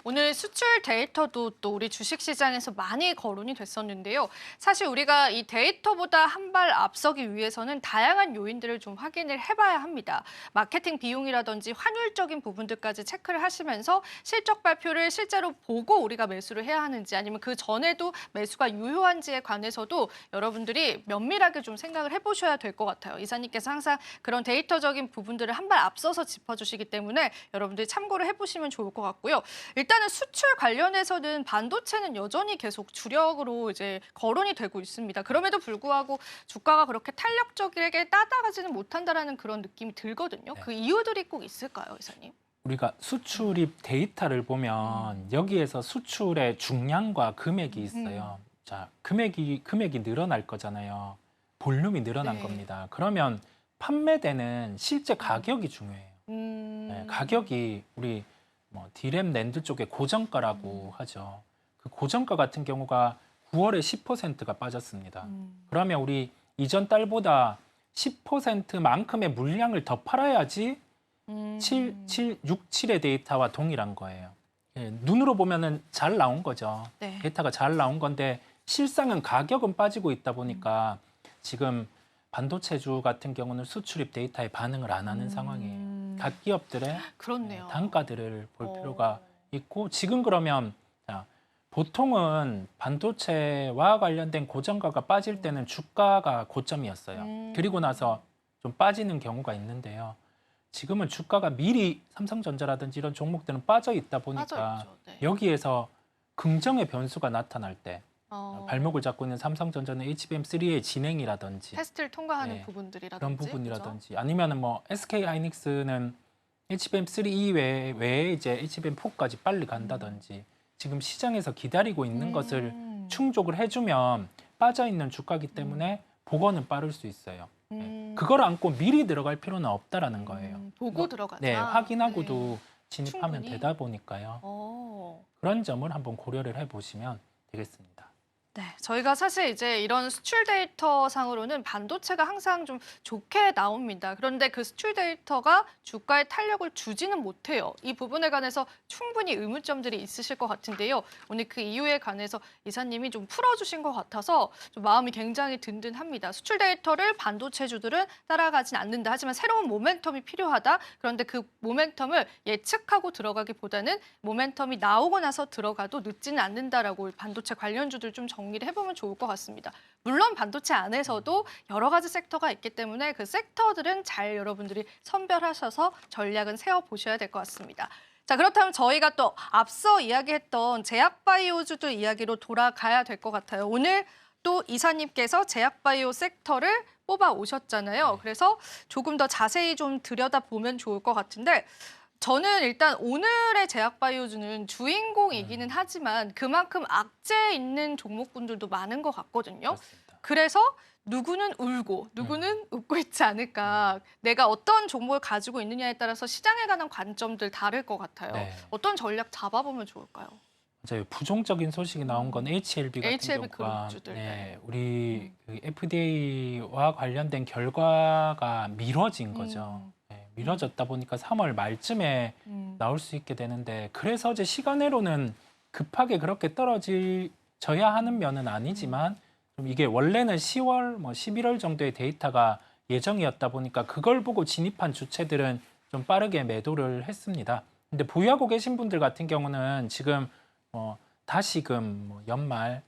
오늘 수출 데이터도 또 우리 주식시장에서 많이 거론이 됐었는데요. 사실 우리가 이 데이터보다 한 발 앞서기 위해서는 다양한 요인들을 좀 확인을 해봐야 합니다. 마케팅 비용이라든지 환율적인 부분들까지 체크를 하시면서 실적 발표를 실제로 보고 우리가 매수를 해야 하는지 아니면 그 전에도 매수가 유효한지에 관해서도 여러분들이 면밀하게 좀 생각을 해보셔야 될 것 같아요. 이사님께서 항상 그런 데이터적인 부분들을 한 발 앞서서 짚어주시기 때문에 여러분들이 참고를 해보시면 좋을 것 같고요. 일단은 수출 관련해서는 반도체는 여전히 계속 주력으로 이제 거론이 되고 있습니다. 그럼에도 불구하고 주가가 그렇게 탄력적이게 따라가지는 못한다라는 그런 느낌이 들거든요. 네. 그 이유들이 꼭 있을까요, 이사님? 우리가 수출입 데이터를 보면 여기에서 수출의 중량과 금액이 있어요. 자, 금액이 늘어날 거잖아요. 볼륨이 늘어난 네. 겁니다. 그러면 판매되는 실제 가격이 중요해요. 네, 가격이 우리 뭐 디램 낸드 쪽에 고정가라고 하죠. 그 고정가 같은 경우가 9월에 10%가 빠졌습니다. 그러면 우리 이전 달보다 10%만큼의 물량을 더 팔아야지 67의 데이터와 동일한 거예요. 예, 눈으로 보면은 잘 나온 거죠. 네. 데이터가 잘 나온 건데 실상은 가격은 빠지고 있다 보니까 지금 반도체주 같은 경우는 수출입 데이터에 반응을 안 하는 상황이에요. 각 기업들의 그렇네요. 단가들을 볼 어. 필요가 있고 지금 그러면 자, 보통은 반도체와 관련된 고정가가 빠질 때는 주가가 고점이었어요. 그리고 나서 좀 빠지는 경우가 있는데요. 지금은 주가가 미리 삼성전자라든지 이런 종목들은 빠져 있다 보니까 빠져있죠. 네. 여기에서 긍정의 변수가 나타날 때 어, 발목을 잡고 있는 삼성전자는 HBM3의 진행이라든지 테스트를 통과하는 네, 부분들이라든지 그런 부분이라든지 아니면은 뭐 SK 하이닉스는 HBM3 이외에 이제 HBM4까지 빨리 간다든지 지금 시장에서 기다리고 있는 것을 충족을 해주면 빠져 있는 주가기 때문에 복원은 빠를 수 있어요. 그걸 안고 미리 들어갈 필요는 없다라는 거예요. 보고 뭐, 들어가자. 네, 확인하고도 네. 진입하면 충분히. 되다 보니까요. 그런 점을 한번 고려를 해보시면 되겠습니다. 네, 저희가 사실 이제 이런 수출 데이터 상으로는 반도체가 항상 좀 좋게 나옵니다. 그런데 그 수출 데이터가 주가에 탄력을 주지는 못해요. 이 부분에 관해서 충분히 의문점들이 있으실 것 같은데요. 오늘 그 이유에 관해서 이사님이 좀 풀어주신 것 같아서 좀 마음이 굉장히 든든합니다. 수출 데이터를 반도체주들은 따라가진 않는다. 하지만 새로운 모멘텀이 필요하다. 그런데 그 모멘텀을 예측하고 들어가기보다는 모멘텀이 나오고 나서 들어가도 늦지는 않는다라고 반도체 관련주들 좀 정리를 해보면 좋을 것 같습니다. 물론 반도체 안에서도 여러 가지 섹터가 있기 때문에 그 섹터들은 잘 여러분들이 선별하셔서 전략은 세워보셔야 될 것 같습니다. 자, 그렇다면 저희가 또 앞서 이야기했던 제약바이오주들 이야기로 돌아가야 될 것 같아요. 오늘 또 이사님께서 제약바이오 섹터를 뽑아 오셨잖아요. 그래서 조금 더 자세히 좀 들여다보면 좋을 것 같은데 저는 일단 오늘의 제약바이오주는 주인공이기는 하지만 그만큼 악재에 있는 종목군들도 많은 것 같거든요. 그렇습니다. 그래서 누구는 울고 누구는 웃고 있지 않을까. 내가 어떤 종목을 가지고 있느냐에 따라서 시장에 관한 관점들 다를 것 같아요. 네. 어떤 전략 잡아보면 좋을까요? 맞아요. 부정적인 소식이 나온 건 HLB 같은 HLB 경우가 그룹주들, 네, 우리 그 FDA와 관련된 결과가 미뤄진 거죠. 네, 미뤄졌다 보니까 3월 말쯤에 나올 수 있게 되는데 그래서 이제 시간으로는 급하게 그렇게 떨어져야 하는 면은 아니지만 좀 이게 원래는 10월, 뭐 11월 정도의 데이터가 예정이었다 보니까 그걸 보고 진입한 주체들은 좀 빠르게 매도를 했습니다. 근데 보유하고 계신 분들 같은 경우는 지금 다시금 뭐 연말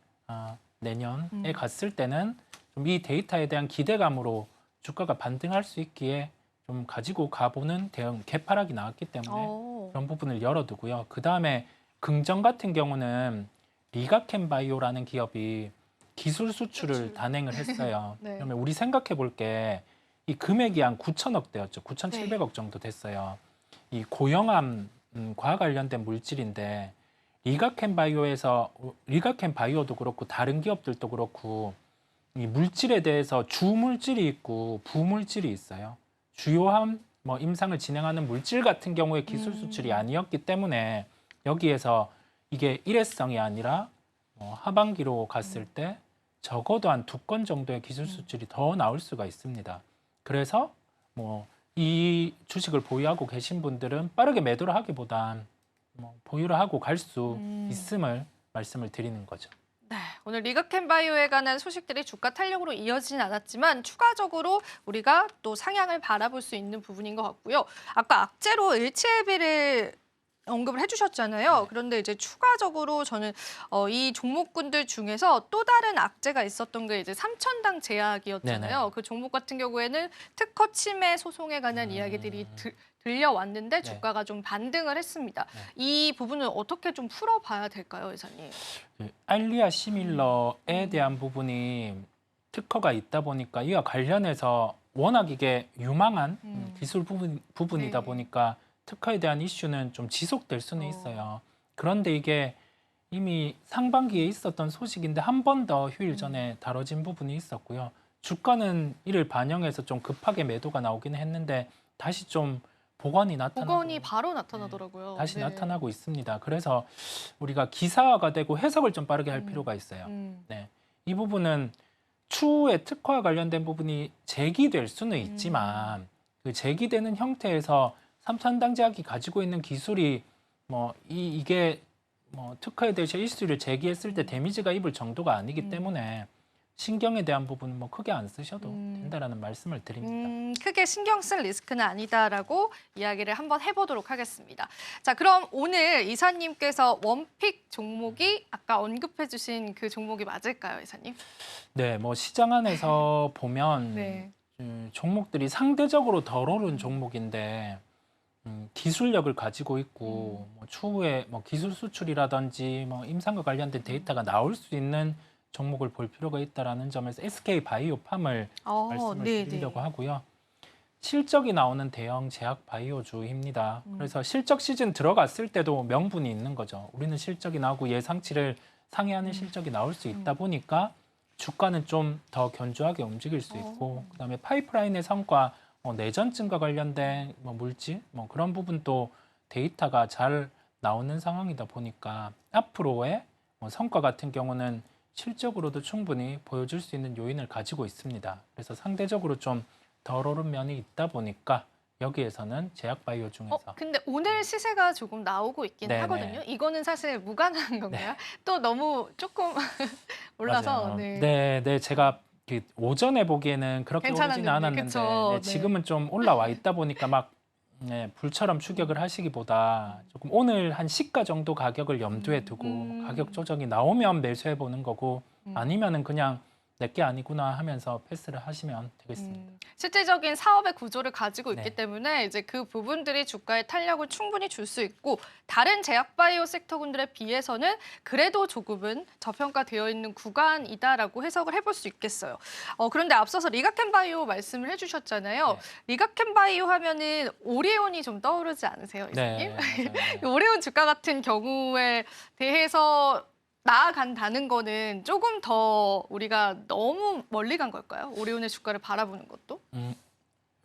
내년에 갔을 때는 좀 이 데이터에 대한 기대감으로 주가가 반등할 수 있기에 좀 가지고 가보는 대응 개파락이 나왔기 때문에 그런 부분을 열어두고요. 그 다음에 긍정 같은 경우는 리가켄 바이오라는 기업이 기술 수출을 단행을 했어요. 네. 그러면 우리 생각해 볼 게 이 금액이 한 9천억 대였죠. 9,700억 정도 됐어요. 이 고형암과 관련된 물질인데 리가켄 바이오도 그렇고 다른 기업들도 그렇고 이 물질에 대해서 주물질이 있고 부물질이 있어요. 주요한 뭐 임상을 진행하는 물질 같은 경우에 기술 수출이 아니었기 때문에 여기에서 이게 일회성이 아니라 하반기로 갔을 때 적어도 한 2건 정도의 기술 수출이 더 나올 수가 있습니다. 그래서 뭐 이 주식을 보유하고 계신 분들은 빠르게 매도를 하기보단 뭐 보유를 하고 갈 수 있음을 말씀을 드리는 거죠. 네, 오늘 리가켄바이오에 관한 소식들이 주가 탄력으로 이어지진 않았지만 추가적으로 우리가 또 상향을 바라볼 수 있는 부분인 것 같고요. 아까 악재로 일치회비를 언급을 해주셨잖아요. 네. 그런데 이제 추가적으로 저는 이 종목군들 중에서 또 다른 악재가 있었던 게 이제 삼천당 제약이었잖아요. 네네. 그 종목 같은 경우에는 특허 침해 소송에 관한 이야기들이 들려왔는데 주가가 좀 반등을 했습니다. 네. 이 부분은 어떻게 좀 풀어봐야 될까요, 이사님? 그 알리아 시밀러에 대한 부분이 특허가 있다 보니까 이와 관련해서 워낙 이게 유망한 기술 부분이다 네. 보니까 특허에 대한 이슈는 좀 지속될 수는 있어요. 그런데 이게 이미 상반기에 있었던 소식인데 한 번 더 휴일 전에 다뤄진 부분이 있었고요. 주가는 이를 반영해서 좀 급하게 매도가 나오긴 했는데 다시 좀 복원이 복원이 바로 나타나더라고요. 다시 네. 나타나고 있습니다. 그래서 우리가 기사화가 되고 해석을 좀 빠르게 할 필요가 있어요. 네, 이 부분은 추후에 특허와 관련된 부분이 제기될 수는 있지만 그 제기되는 형태에서 삼천당제약이 가지고 있는 기술이 뭐 이게 뭐 특허에 대해서 이슈를 제기했을 때 데미지가 입을 정도가 아니기 때문에 신경에 대한 부분은 뭐 크게 안 쓰셔도 된다라는 말씀을 드립니다. 크게 신경 쓸 리스크는 아니다라고 이야기를 한번 해보도록 하겠습니다. 자, 그럼 오늘 이사님께서 원픽 종목이 아까 언급해주신 그 종목이 맞을까요, 이사님? 네, 뭐 시장 안에서 보면 네. 종목들이 상대적으로 덜 오른 종목인데 기술력을 가지고 있고 뭐 추후에 뭐 기술 수출이라든지 뭐 임상과 관련된 데이터가 나올 수 있는 종목을 볼 필요가 있다라는 점에서 SK 바이오팜을 말씀을 드리려고 하고요. 실적이 나오는 대형 제약 바이오주입니다. 그래서 실적 시즌 들어갔을 때도 명분이 있는 거죠. 우리는 실적이 나오고 예상치를 상회하는 실적이 나올 수 있다 보니까 주가는 좀 더 견조하게 움직일 수 있고 그다음에 파이프라인의 성과 내전증과 관련된 뭐 물질 뭐 그런 부분도 데이터가 잘 나오는 상황이다 보니까 앞으로의 성과 같은 경우는 실적으로도 충분히 보여줄 수 있는 요인을 가지고 있습니다. 그래서 상대적으로 좀 덜 오른 면이 있다 보니까 여기에서는 제약바이오 중에서 근데 오늘 시세가 조금 나오고 있긴 네네. 하거든요. 이거는 사실 무관한 건가요? 또 너무 조금 올라서 맞아요. 네. 네, 제가 그 오전에 보기에는 그렇게 오르지는 괜찮았는데, 않았는데 그쵸? 네, 지금은 좀 올라와 있다 보니까 막 불처럼 추격을 하시기보다 조금 오늘 한 시가 정도 가격을 염두에 두고 가격 조정이 나오면 매수해 보는 거고 아니면은 그냥 내게 아니구나 하면서 패스를 하시면 되겠습니다. 실질적인 사업의 구조를 가지고 있기 네. 때문에 이제 그 부분들이 주가에 탄력을 충분히 줄 수 있고 다른 제약바이오 섹터군들에 비해서는 그래도 조금은 저평가되어 있는 구간이다라고 해석을 해볼 수 있겠어요. 그런데 앞서서 리가켄바이오 말씀을 해주셨잖아요. 네. 리가켄바이오 하면은 오리온이 좀 떠오르지 않으세요, 이사님? 네, 맞아요. 오리온 주가 같은 경우에 대해서 나아간다는 거는 조금 더 우리가 너무 멀리 간 걸까요? 오리온의 주가를 바라보는 것도?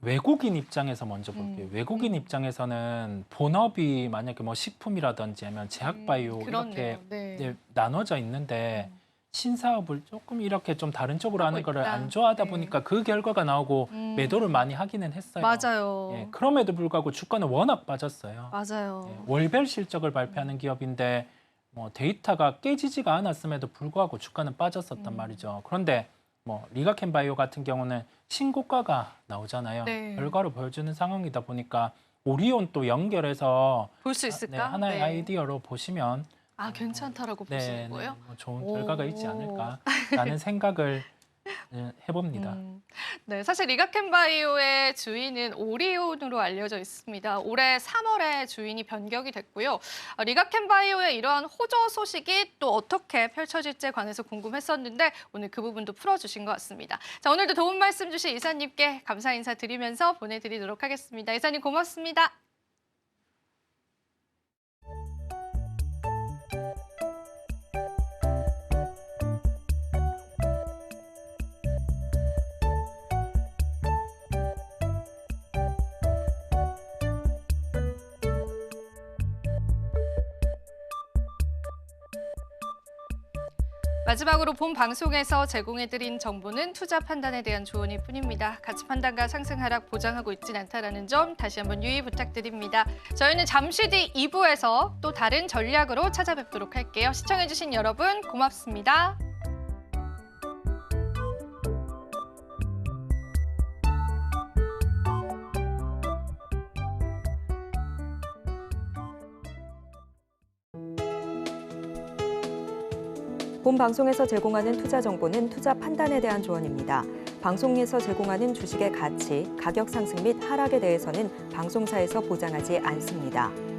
외국인 입장에서 먼저 볼게요. 외국인 입장에서는 본업이 만약에 뭐 식품이라든지 아니면 제약바이오 이렇게 그렇네요. 네. 이제 나눠져 있는데 신사업을 조금 이렇게 좀 다른 쪽으로 하고 하는 거를 있다. 안 좋아하다 네. 보니까 그 결과가 나오고 매도를 많이 하기는 했어요. 맞아요. 예, 그럼에도 불구하고 주가는 워낙 빠졌어요. 맞아요. 예, 월별 실적을 발표하는 기업인데 뭐 데이터가 깨지지가 않았음에도 불구하고 주가는 빠졌었단 말이죠. 그런데 뭐 리가켄바이오 같은 경우는 신고가가 나오잖아요. 네. 결과로 보여주는 상황이다 보니까 오리온 또 연결해서 볼 수 있을까? 네, 하나의 네. 아이디어로 보시면 괜찮다라고 보시는 거예요? 뭐 좋은 오. 결과가 있지 않을까라는 생각을 해봅니다. 네, 사실 리가켄바이오의 주인은 오리온으로 알려져 있습니다. 올해 3월에 주인이 변경이 됐고요. 리가켄바이오의 이러한 호조 소식이 또 어떻게 펼쳐질지에 관해서 궁금했었는데 오늘 그 부분도 풀어주신 것 같습니다. 자, 오늘도 도움 말씀 주신 이사님께 감사 인사 드리면서 보내드리도록 하겠습니다. 이사님 고맙습니다. 마지막으로 본 방송에서 제공해드린 정보는 투자 판단에 대한 조언일 뿐입니다. 가치 판단과 상승 하락 보장하고 있진 않다는 점 다시 한번 유의 부탁드립니다. 저희는 잠시 뒤 2부에서 또 다른 전략으로 찾아뵙도록 할게요. 시청해주신 여러분 고맙습니다. 본 방송에서 제공하는 투자 정보는 투자 판단에 대한 조언입니다. 방송에서 제공하는 주식의 가치, 가격 상승 및 하락에 대해서는 방송사에서 보장하지 않습니다.